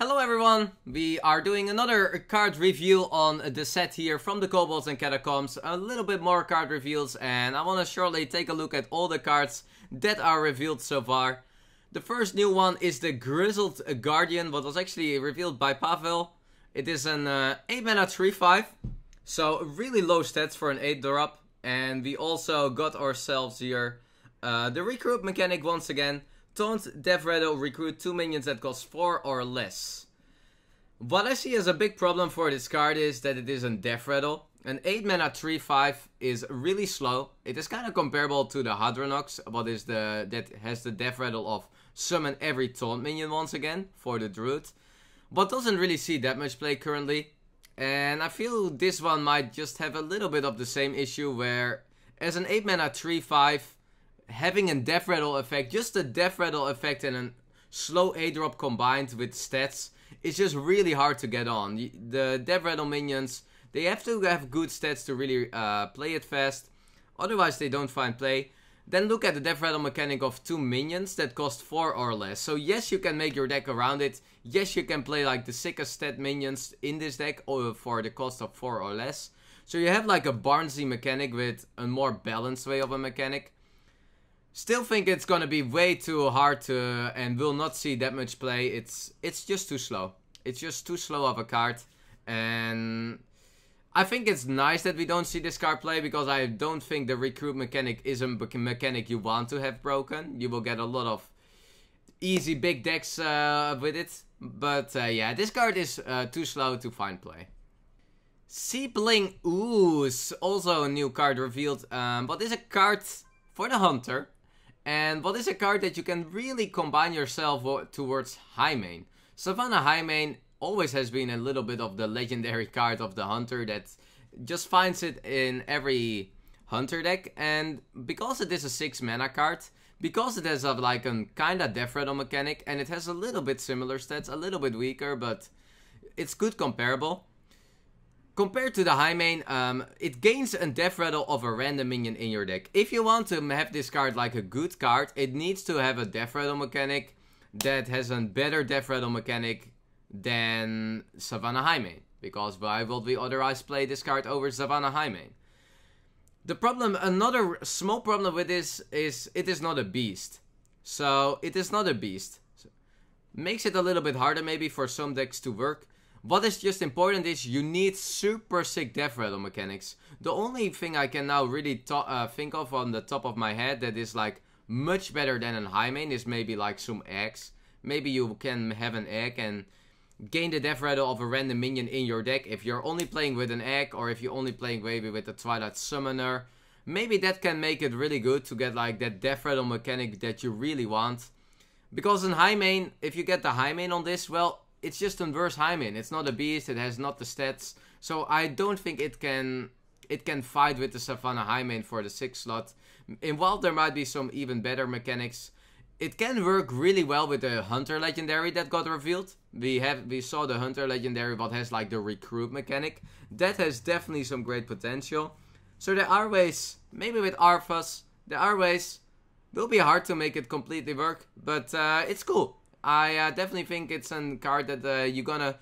Hello everyone, we are doing another card review on the set here from the Kobolds and Catacombs. A little bit more card reveals, and I want to shortly take a look at all the cards that are revealed so far. The first new one is the Grizzled Guardian, what was actually revealed by Pavel. It is an 8 mana 3/5, so really low stats for an 8 drop. And we also got ourselves here the recruit mechanic once again. Taunt, Death Rattle, recruit 2 minions that cost 4 or less. What I see as a big problem for this card is that it is a Death Rattle. An 8 mana 3/5 is really slow. It is kind of comparable to the Hadronox, that has the Death Rattle of summon every taunt minion once again for the Druid. But doesn't really see that much play currently. And I feel this one might just have a little bit of the same issue where as an 8 mana 3/5, having a Death Rattle effect, just the Death Rattle effect and a slow 8 drop combined with stats, is just really hard to get on. The Death Rattle minions, they have to have good stats to really play it fast, otherwise they don't find play. Then look at the Death Rattle mechanic of 2 minions that cost 4 or less. So yes, you can make your deck around it. Yes, you can play like the sickest stat minions in this deck for the cost of 4 or less. So you have like a Barnsey mechanic with a more balanced way of a mechanic. Still think it's gonna be way too hard to and will not see that much play. It's just too slow. It's just too slow of a card. And I think it's nice that we don't see this card play, because I don't think the recruit mechanic is a mechanic you want to have broken. You will get a lot of easy big decks with it. But yeah, this card is too slow to find play. Seeping Ooze, also a new card revealed. But is a card for the Hunter. And what is a card that you can really combine yourself towards High-Main. Savannah High-Main always has been a little bit of the legendary card of the Hunter that just finds it in every Hunter deck. And because it is a 6 mana card, because it has like a kinda Death Rattle mechanic, and it has a little bit similar stats, a little bit weaker, but it's good comparable. Compared to the High-Main, it gains a Death Rattle of a random minion in your deck. If you want to have this card like a good card, it needs to have a Death Rattle mechanic that has a better Death Rattle mechanic than Savannah High-Main. Because why would we otherwise play this card over Savannah High-Main? The problem, another small problem with this is it is not a beast. So it is not a beast. So, makes it a little bit harder maybe for some decks to work. What is just important is you need super sick Death Rattle mechanics. The only thing I can now really think of on the top of my head that is like much better than a High-Main is maybe like some eggs. Maybe you can have an egg and gain the Death Rattle of a random minion in your deck if you're only playing with an egg, or if you're only playing maybe with the Twilight Summoner. Maybe that can make it really good to get like that Death Rattle mechanic that you really want. Because in High-Main, if you get the High-Main on this, well, it's just a worse High-Main. It's not a beast, it has not the stats. So I don't think it can fight with the Savannah High-Main for the 6 slot. And while there might be some even better mechanics, it can work really well with the Hunter Legendary that got revealed. We saw the Hunter Legendary what has like the recruit mechanic. That has definitely some great potential. So there are ways, maybe with Arthas, there are ways. Will be hard to make it completely work, but it's cool. I definitely think it's a card that you're gonna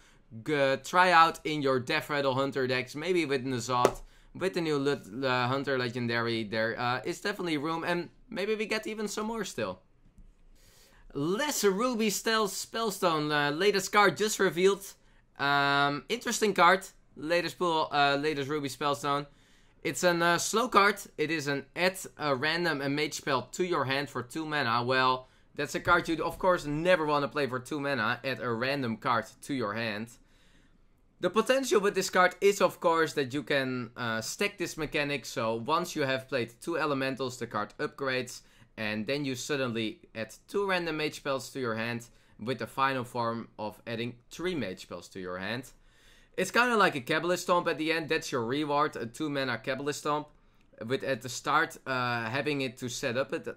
try out in your Death Rattle Hunter decks. Maybe with Nazat, with the new Hunter Legendary, there is definitely room, and maybe we get even some more still. Less Ruby Spellstone, latest card just revealed. Interesting card, latest Ruby Spellstone. It's a slow card. It is an add a random mage spell to your hand for 2 mana. Well, that's a card you of course never want to play for 2 mana, add a random card to your hand. The potential with this card is of course that you can stack this mechanic, so once you have played 2 elementals the card upgrades, and then you suddenly add 2 random mage spells to your hand with the final form of adding 3 mage spells to your hand. It's kind of like a Kabbalist Stomp at the end, that's your reward, a 2 mana Kabbalist Stomp, with at the start having it to set up it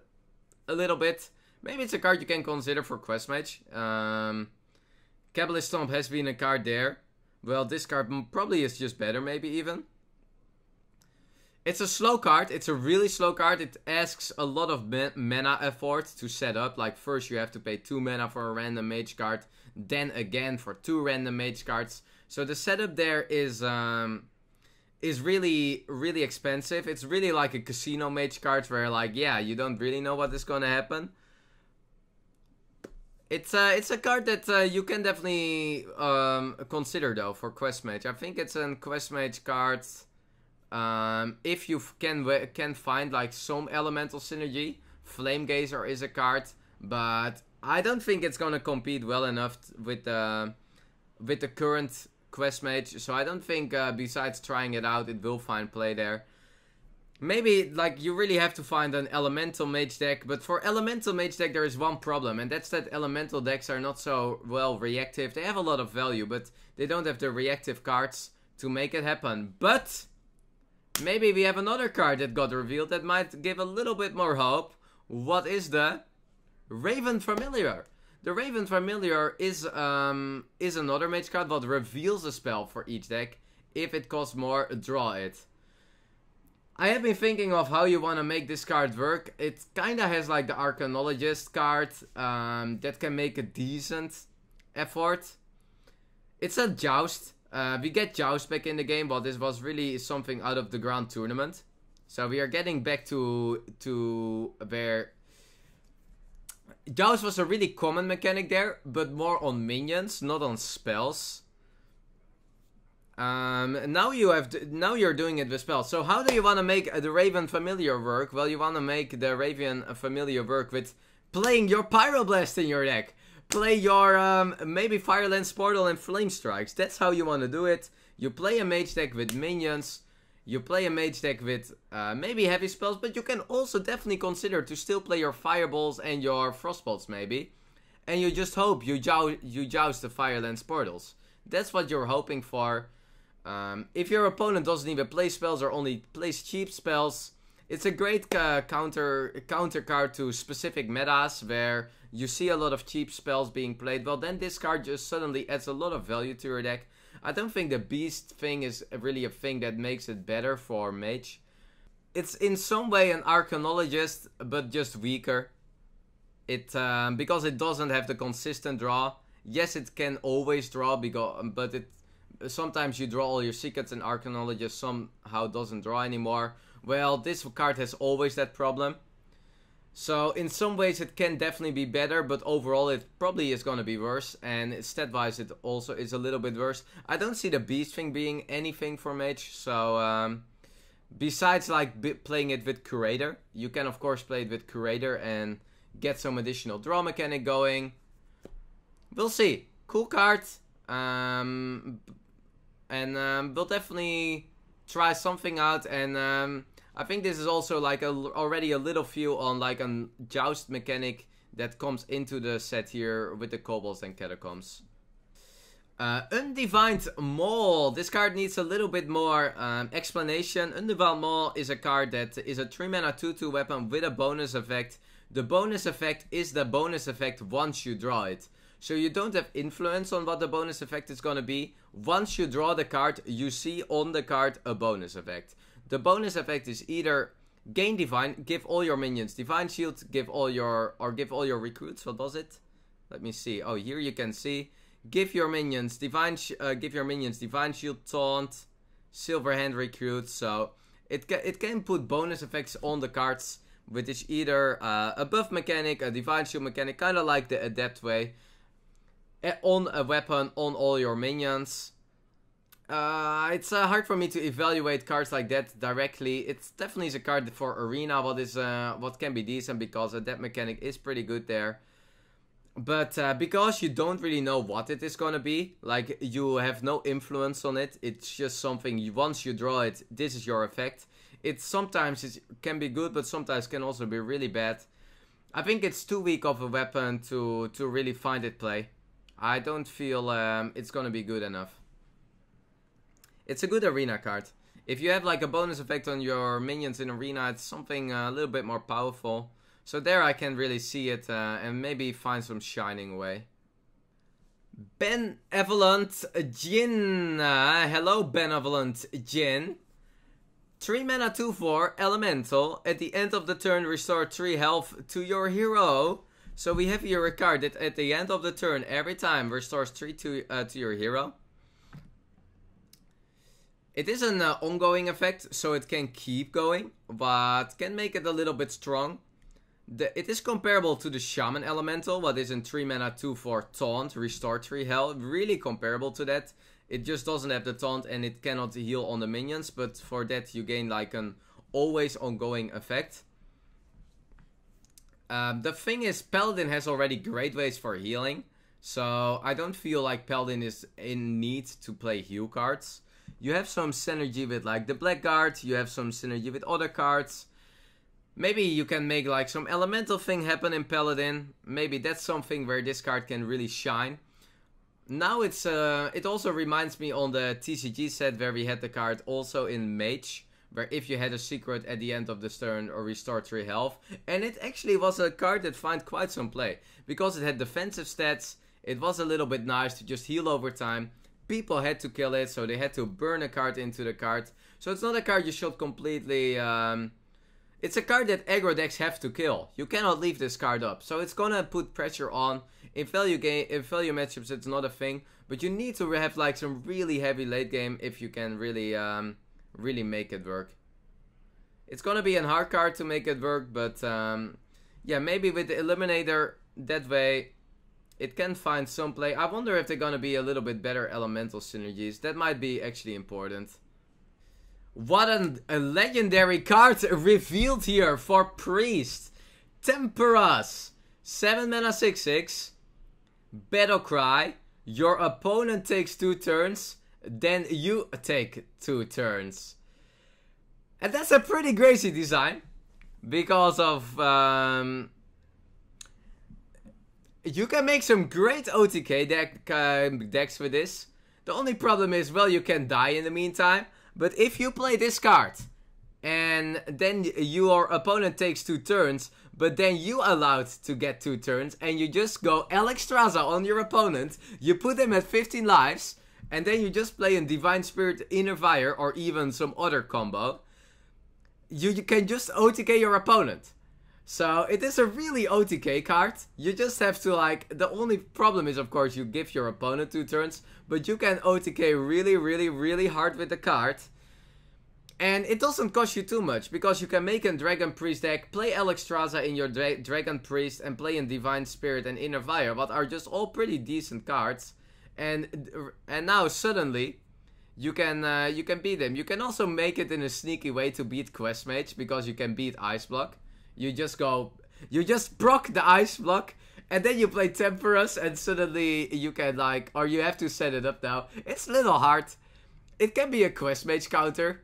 a little bit. Maybe it's a card you can consider for Quest Mage. Kabbalist Stomp has been a card there. Well, this card probably is just better, maybe even. It's a slow card. It's a really slow card. It asks a lot of mana effort to set up. Like first you have to pay 2 mana for a random mage card. then again for 2 random mage cards. So the setup there is really, really expensive. It's really like a casino mage card where, like, yeah, you don't really know what is gonna happen. It's a card that you can definitely consider though for quest mage. I think it's a quest mage card if you can find like some elemental synergy. Flame Gazer is a card, but I don't think it's gonna compete well enough with the current quest mage. So I don't think besides trying it out, it will find play there. Maybe, like, you really have to find an elemental mage deck, but for elemental mage deck there is one problem, and that's that elemental decks are not so well reactive. They have a lot of value, but they don't have the reactive cards to make it happen. But maybe we have another card that got revealed that might give a little bit more hope. What is the Raven Familiar? The Raven Familiar is another mage card that reveals a spell for each deck. If it costs more, draw it. I have been thinking of how you want to make this card work. It kinda has like the Arcanologist card that can make a decent effort. It's a Joust. We get Joust back in the game, but this was really something out of the Grand Tournament. So we are getting back to where Joust was a really common mechanic there, but more on minions, not on spells. Now you're doing it with spells. So how do you want to make the Raven Familiar work? Well, you want to make the Raven Familiar work with playing your Pyroblast in your deck. Play your maybe Firelance Portal and Flame Strikes. That's how you want to do it. You play a mage deck with minions. You play a mage deck with maybe heavy spells, but you can also definitely consider to still play your Fireballs and your Frostbolts maybe. And you just hope you joust the Firelance Portals. That's what you're hoping for. If your opponent doesn't even play spells or only plays cheap spells, it's a great counter card to specific metas where you see a lot of cheap spells being played. Well, then this card just suddenly adds a lot of value to your deck. I don't think the beast thing is really a thing that makes it better for mage. It's in some way an Arcanologist, but just weaker. Because it doesn't have the consistent draw. Yes, it can always draw, but sometimes you draw all your secrets and Arcanologist somehow doesn't draw anymore. Well, this card has always that problem. So in some ways it can definitely be better, but overall it probably is going to be worse. And stat-wise it also is a little bit worse. I don't see the beast thing being anything for mage. So besides like playing it with Curator, you can of course play it with Curator and get some additional draw mechanic going. We'll see. Cool card. We'll definitely try something out, and I think this is also like already a little feel on like a joust mechanic that comes into the set here with the kobolds and catacombs. Undefined Maul. This card needs a little bit more explanation. Undefined Maul is a card that is a 3-mana 2/2 weapon with a bonus effect. The bonus effect is the bonus effect once you draw it. So you don't have influence on what the bonus effect is going to be. Once you draw the card, you see on the card a bonus effect. The bonus effect is either gain Divine, give all your minions Divine Shield, give all your recruits. What was it? Let me see. Oh, here you can see. Give your minions Divine Shield, Taunt, Silver Hand Recruit. So it can put bonus effects on the cards, which is either a buff mechanic, a Divine Shield mechanic, kind of like the Adept way. On a weapon on all your minions. It's hard for me to evaluate cards like that directly. It's definitely a card for Arena, what can be decent, because that mechanic is pretty good there. But because you don't really know what it is gonna be, like you have no influence on it, it's just something, once you draw it, this is your effect. Sometimes it can be good, but sometimes can also be really bad. I think it's too weak of a weapon to really find it play. I don't feel it's gonna be good enough. It's a good arena card. If you have like a bonus effect on your minions in arena, it's something a little bit more powerful. So there I can really see it and maybe find some shining away. Benevolent Djinn. Hello Benevolent Djinn. 3-mana 2/4 elemental. At the end of the turn restore 3 health to your hero. So we have here a card that at the end of the turn, every time restores 3 to your hero. It is an ongoing effect, so it can keep going, but can make it a little bit strong. It is comparable to the Shaman Elemental, what is in 3 mana 2/4 Taunt, restore 3 health. Really comparable to that. It just doesn't have the Taunt and it cannot heal on the minions, but for that you gain like an always ongoing effect. The thing is, Paladin has already great ways for healing, so I don't feel like Paladin is in need to play heal cards. You have some synergy with like the Blackguard, you have some synergy with other cards. Maybe you can make like some elemental thing happen in Paladin. Maybe that's something where this card can really shine. Now it also reminds me on the TCG set where we had the card also in Mage, where if you had a secret at the end of the turn or restore 3 health. And it actually was a card that found quite some play, because it had defensive stats. It was a little bit nice to just heal over time. People had to kill it, so they had to burn a card into the card. So it's not a card you should completely... It's a card that aggro decks have to kill. You cannot leave this card up. So it's gonna put pressure on. In value matchups it's not a thing. But you need to have like some really heavy late game if you can really really make it work. It's gonna be a hard card to make it work, but yeah, maybe with the Eliminator that way it can find some play. I wonder if they're gonna be a little bit better elemental synergies. That might be actually important. What a legendary card revealed here for Priest. Temporus. 7 mana 6/6. Battle Cry. Your opponent takes 2 turns. Then you take 2 turns. And that's a pretty crazy design. Because of... you can make some great OTK decks with this. The only problem is, well, you can die in the meantime. But if you play this card, and then your opponent takes 2 turns, but then you allowed to get 2 turns, and you just go Alexstrasza on your opponent, you put them at 15 lives, and then you just play in Divine Spirit, Inner Fire, or even some other combo, you can just OTK your opponent. So it is a really OTK card. You just have to like, the only problem is of course you give your opponent 2 turns, but you can OTK really hard with the card. And it doesn't cost you too much, because you can make a Dragon Priest deck, play Alexstrasza in your Dragon Priest, and play in Divine Spirit and Inner Fire, what are just all pretty decent cards. And now suddenly you can beat them. You can also make it in a sneaky way to beat Quest Mage, because you can beat Ice Block. You just proc the Ice Block, and then you play Temporus, and suddenly you can like, or you have to set it up now. It's a little hard. It can be a Quest Mage counter,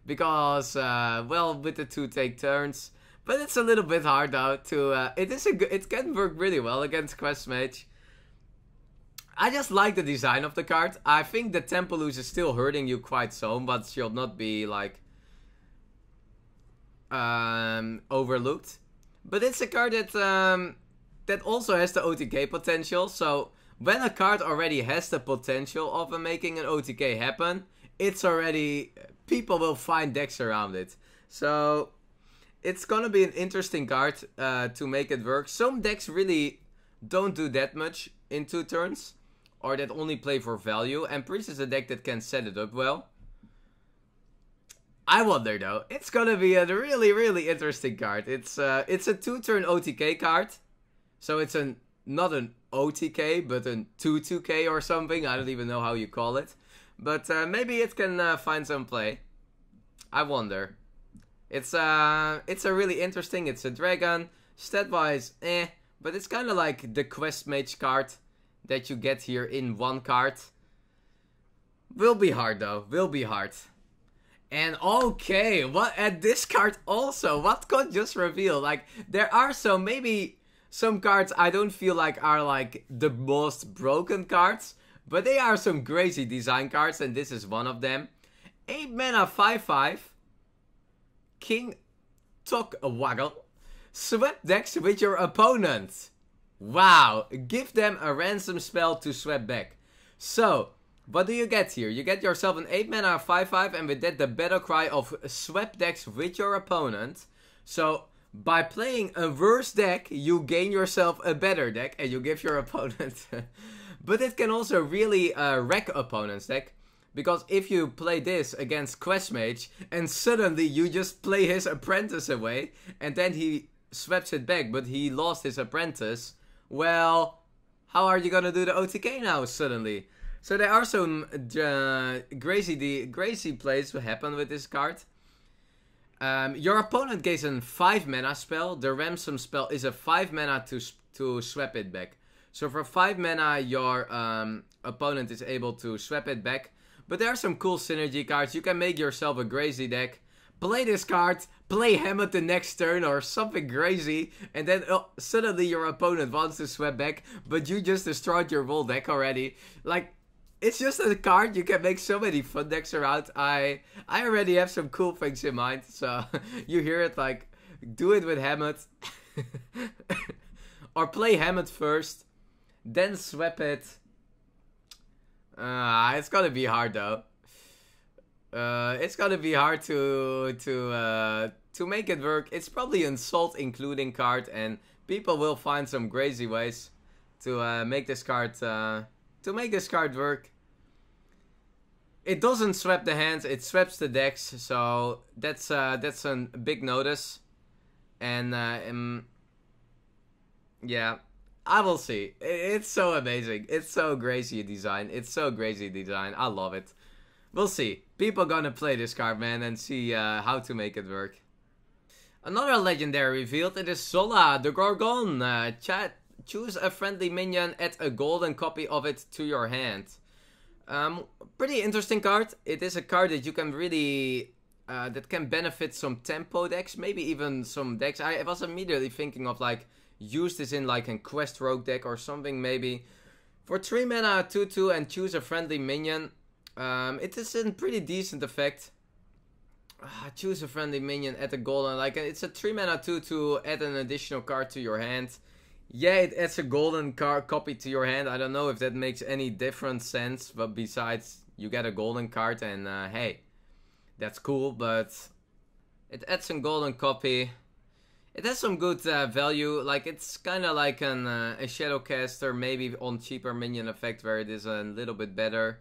because, well, with the 2 take turns. But it's a little bit hard now to, it can work really well against Quest Mage. I just like the design of the card. I think the Temporus is still hurting you quite some, but should not be like overlooked. But it's a card that that also has the OTK potential. So when a card already has the potential of making an OTK happen, it's already, people will find decks around it. So it's gonna be an interesting card to make it work. Some decks really don't do that much in 2 turns, or that only play for value, and Priest is a deck that can set it up well. I wonder though, it's gonna be a really interesting card. It's a 2-turn OTK card, so it's not an OTK, but a 2-2K or something. I don't even know how you call it, but maybe it can find some play. I wonder. It's a really interesting. It's a dragon, stat wise, but it's kind of like the Quest Mage card that you get here in 1 card. Will be hard though, will be hard. And okay, and this card also, what got just revealed? Like, there are maybe some cards I don't feel like are like the most broken cards, but they are some crazy design cards, and this is one of them. 8 mana 5/5, King Togwaggle. Sweat decks with your opponent. Wow, give them a ransom spell to sweat back. So, what do you get here? You get yourself an 8 mana 5/5, and with that the battle cry of swap decks with your opponent. So By playing a worse deck, you gain yourself a better deck and you give your opponent. But it can also really wreck opponent's deck. Because if you play this against Quest Mage and suddenly you just play his apprentice away and then he sweeps it back but he lost his apprentice, well, how are you gonna do the OTK now suddenly? So there are some crazy plays to happen with this card. Your opponent gains a 5 mana spell. The ransom spell is a 5 mana to swap it back. So for 5 mana your opponent is able to swap it back. But there are some cool synergy cards. You can make yourself a crazy deck. Play this card, play Hammett the next turn or something crazy. And then suddenly your opponent wants to swap back. But you just destroyed your whole deck already. Like, it's just a card. You can make so many fun decks around. I already have some cool things in mind. So you hear it, like, do it with Hammett. Or play Hammett first. Then swap it. It's gonna be hard though. It's gonna be hard to make it work. It's probably an Salt including card, and people will find some crazy ways to make this card work. It doesn't swap the hands; it swaps the decks. So that's a big notice, and yeah. I will see. It's so amazing. It's so crazy design. It's so crazy design. I love it. We'll see. People gonna play this card, man, and see how to make it work. Another legendary revealed. It is Zola, the Gorgon. Chat. Choose a friendly minion. Add a golden copy of it to your hand. Pretty interesting card. It is a card that you can really... that can benefit some tempo decks. Maybe even some decks. I was immediately thinking of like... use this in like a Quest Rogue deck or something maybe. For 3 mana 2/2 and choose a friendly minion. It is a pretty decent effect. Choose a friendly minion, add a golden. Like it's a 3 mana 2/2, add an additional card to your hand. Yeah, it adds a golden copy to your hand. I don't know if that makes any different sense. But besides, you get a golden card and hey, that's cool. But it adds a golden copy. It has some good value, like it's kind of like a Shadowcaster, maybe on cheaper minion effect where it is a little bit better.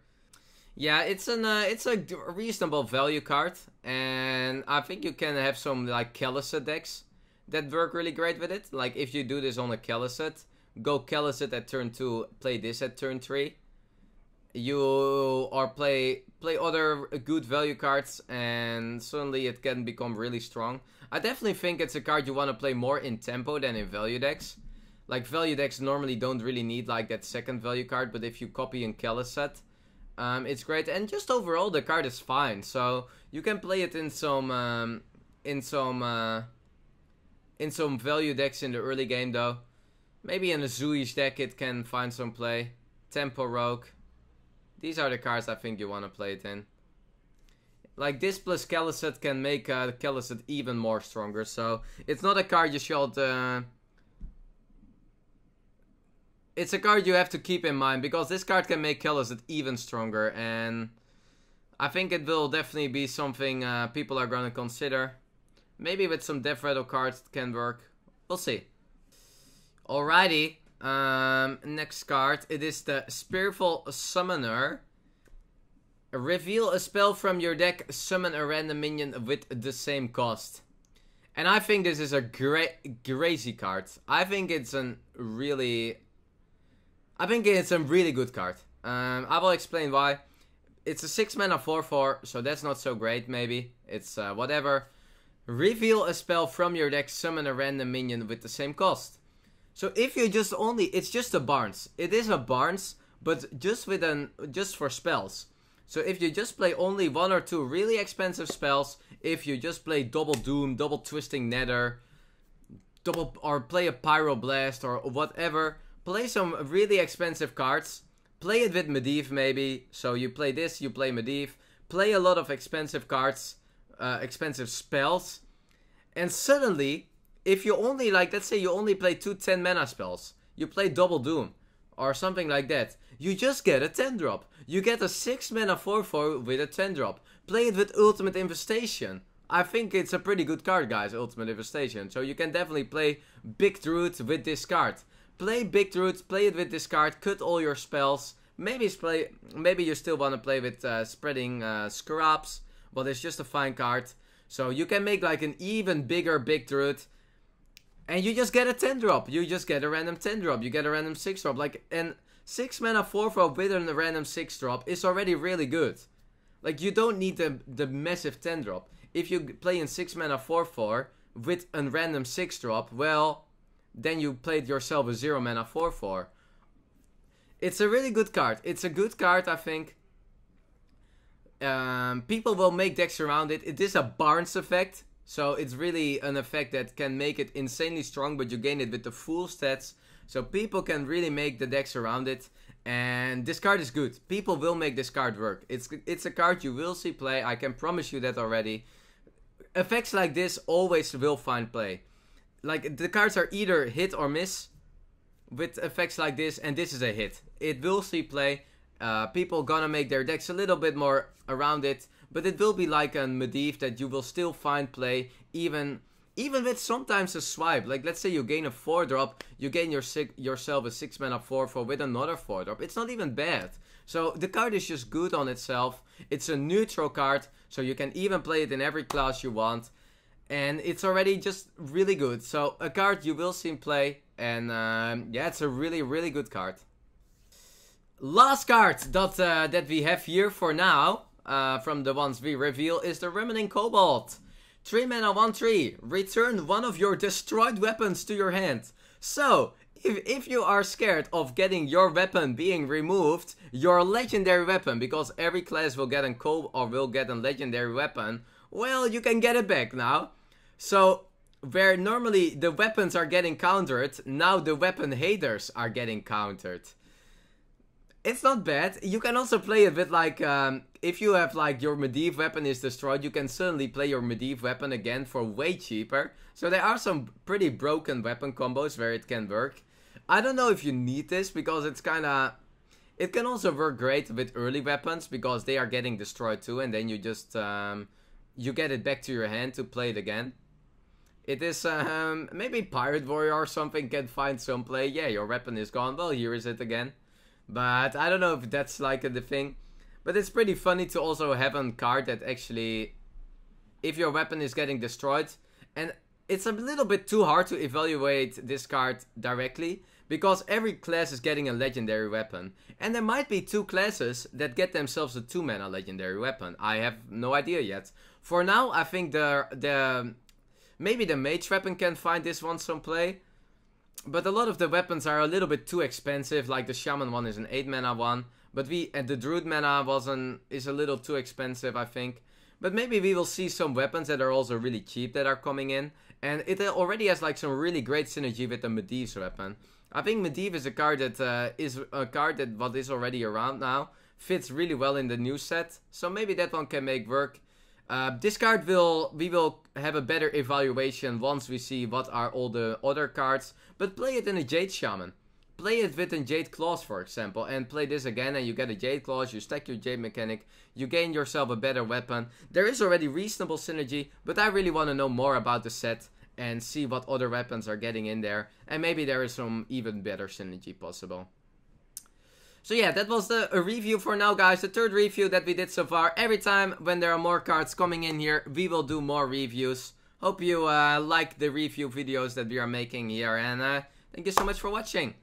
Yeah, it's a reasonable value card, and I think you can have some like Kellicet decks that work really great with it. Like if you do this on a Kellicet, go Kellicet at turn 2, play this at turn 3. Or play other good value cards, and suddenly it can become really strong. I definitely think it's a card you want to play more in tempo than in value decks. Like value decks normally don't really need like that second value card, but if you copy in Kellicet, it's great. And just overall the card is fine, so you can play it in some value decks in the early game though. Maybe in a Zooish deck it can find some play. Tempo Rogue. These are the cards I think you want to play it in. Like this plus Kellicet can make Kellicet even more stronger. So it's not a card you should... it's a card you have to keep in mind. Because this card can make Kellicet even stronger. And I think it will definitely be something people are going to consider. Maybe with some Death Rattle cards it can work. We'll see. Alrighty. Next card. It is the Spiteful Summoner. Reveal a spell from your deck, summon a random minion with the same cost. And I think this is a crazy card. I think it's a really good card. I will explain why. It's a 6 mana 4/4, so that's not so great maybe. It's whatever. Reveal a spell from your deck, summon a random minion with the same cost. So if you just it's just a Barnes. It is a Barnes, but just for spells. So if you just play only 1 or 2 really expensive spells, if you just play Double Doom, Double Twisting Nether, or play a Pyroblast or whatever, play some really expensive cards. Play it with Medivh maybe. So you play this, you play Medivh. Play a lot of expensive cards, expensive spells. And suddenly, if you only, like, let's say you only play 2 10 mana spells. You play Double Doom or something like that. You just get a 10-drop. You get a 6 mana 4/4 with a 10-drop. Play it with Ultimate Infestation. I think it's a pretty good card, guys, Ultimate Devastation. So you can definitely play Big Druid with this card. Play Big Druid, play it with this card, cut all your spells. Maybe you still want to play with Spreading Scraps, but it's just a fine card. So you can make like an even bigger Big Druid. And you just get a 10 drop. You just get a random 10 drop. You get a random 6 drop. Like, and 6 mana 4/4 with a random 6 drop is already really good. Like, you don't need the massive 10 drop. If you play in 6 mana 4/4 with a random 6 drop, well, then you played yourself a 0 mana 4/4. It's a really good card. It's a good card, I think. People will make decks around it. It is a Barnes effect. So it's really an effect that can make it insanely strong, but you gain it with the full stats. So people can really make the decks around it. And this card is good. People will make this card work. It's a card you will see play. I can promise you that already. Effects like this always will find play. Like, the cards are either hit or miss with effects like this, and this is a hit. It will see play. People gonna make their decks a little bit more around it, but it will be like a Medivh that you will still find play, even with sometimes a swipe. Like, let's say you gain a 4 drop, you gain yourself a 6 mana 4/4 with another 4 drop. It's not even bad. So the card is just good on itself. It's a neutral card, so you can even play it in every class you want. And it's already just really good. So a card you will see play, and yeah, it's a really, really good card. Last card that we have here for now, from the ones we reveal, is the Rummaging Kobold. 3 mana 1/3. Return one of your destroyed weapons to your hand. So, if you are scared of getting your weapon being removed, your legendary weapon, because every class will get a Kobold or will get a legendary weapon, well, you can get it back now. So, where normally the weapons are getting countered, now the weapon haters are getting countered. It's not bad. You can also play it with, like, if you have, like, your Medivh weapon is destroyed, you can suddenly play your Medivh weapon again for way cheaper. So there are some pretty broken weapon combos where it can work. I don't know if you need this, because it's kinda... It can also work great with early weapons, because they are getting destroyed too, and then you just... you get it back to your hand to play it again. It is, maybe Pirate Warrior or something can find some play. Yeah, your weapon is gone. Well, here is it again. But I don't know if that's like the thing. But it's pretty funny to also have a card that actually, if your weapon is getting destroyed, and it's a little bit too hard to evaluate this card directly, because every class is getting a legendary weapon. And there might be 2 classes that get themselves a 2 mana legendary weapon. I have no idea yet. For now, I think maybe the mage weapon can find this one some play. But a lot of the weapons are a little bit too expensive. Like the shaman one is an 8 mana one. But the druid mana is a little too expensive, I think. But maybe we will see some weapons that are also really cheap that are coming in. And it already has like some really great synergy with the Medivh's weapon. I think Medivh is a card that what is already around now. Fits really well in the new set. So maybe that one can make work. This card we will have a better evaluation once we see what are all the other cards. But play it in a Jade Shaman. Play it with a Jade Claws, for example, and play this again, and you get a Jade Claws, you stack your Jade mechanic, you gain yourself a better weapon. There is already reasonable synergy, but I really want to know more about the set and see what other weapons are getting in there. And maybe there is some even better synergy possible. So yeah, that was a review for now, guys. The 3rd review that we did so far. Every time when there are more cards coming in here, we will do more reviews. Hope you like the review videos that we are making here. And thank you so much for watching.